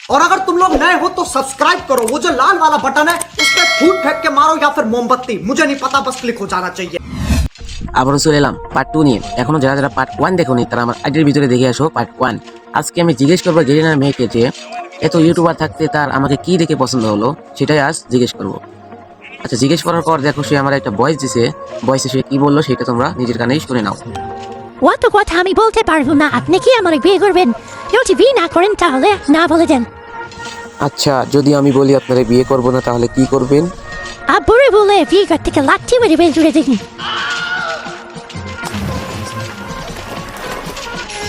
और अगर तुम लोग नए हो तो सब्सक्राइब करो, वो जो लाल वाला बटन है उस पर फूट फेंक के मारो या फिर मोमबत्ती, मुझे नहीं पता, बस क्लिक हो जाना चाहिए। আবারও চলে এলাম পার্ট 2 নিয়ে। এখনো যারা যারা পার্ট 1 দেখোনি তারা আমার আইডির ভিতরে দেখে আসো পার্ট 1। আজকে আমি জিজ্ঞেস করবো জেরিনার মেয়েকে যে এত ইউটিউবার থাকতে তার আমাকে কি দেখে পছন্দ হলো, সেটাই আজ জিজ্ঞেস করবো। আচ্ছা, জিজ্ঞেস করার পর দেখো সে আমার একটা ভয়েস দিছে, ভয়েসে সে কি বললো সেটা তোমরা নিজের কানেই শুনে নাও। অত কথা আমি বলতে পারবো না। আপনি কি আমার বিয়ে করবেন? যদি বিয়ে না করেন তাহলে না বলে দেন। আচ্ছা, যদি আমি বলি আপনারা বিয়ে করবো না তাহলে কি করবেন? আব্বুরে বলে বিয়ে করতে থেকে লাঠি মেরে বের করে দেখি।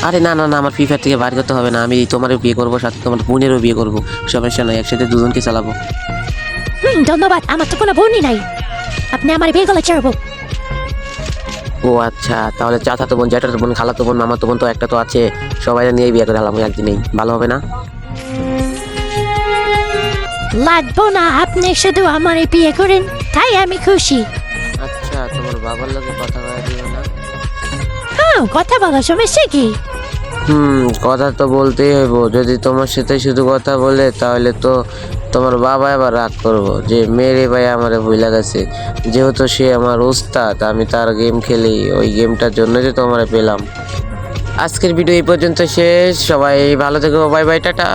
আরে না না না, আমার ফ্রি ফায়ার থেকে বার করতে হবে না। আমি তোমারও বিয়ে করবো, সাথে তোমার বোনেরও বিয়ে করবো, সমস্যা নয়, একসাথে দুজনকে চালাবো। ধন্যবাদ, আমার তো কোনো বোনই নাই। আপনি আমার বিয়ে করলে ছাড়বো। ও আচ্ছা, তাহলে চাচাতো বোন, জ্যাঠাতো বোন, খালাতো বোন, মামাতো বোন তো একটা তো আছে, সবাই নিয়ে বিয়ে করে হালাম একদিনেই, ভালো হবে না? লাগবো না, আপনি শুধু আমার বিয়ে করেন তাই আমি খুশি। আচ্ছা, তোমার বাবার লগে কথা বলা দিও না? হ্যাঁ, কথা বলার সমস্যা কি? কথা তো বলতেই হইব। যদি তোমার সাথে শুধু কথা বলে তাহলে তো তোমার বাবা এবার রাগ করবো যে মেরে ভাই আমারে ভুইলা গেছে, যেহেতু সে আমার উস্তাদ, আমি তার গেম খেলি, ওই গেমটার জন্য যে তোমারে পেলাম। আজকের ভিডিও এই পর্যন্ত শেষ, সবাই ভালো থেকো, bye bye, tata.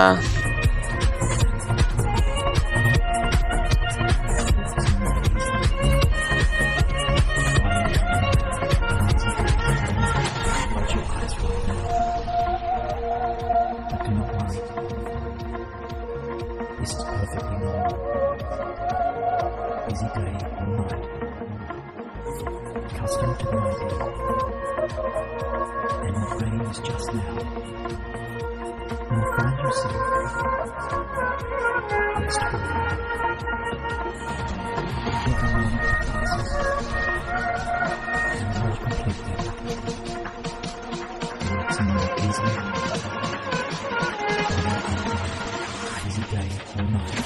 But do not worry. This is perfectly normal. Busy day or night. Accustomed to the idea. And your brain is just now. You will find yourself next to you. Every moment that passes, and more completely. It's more easily. Busy day or night.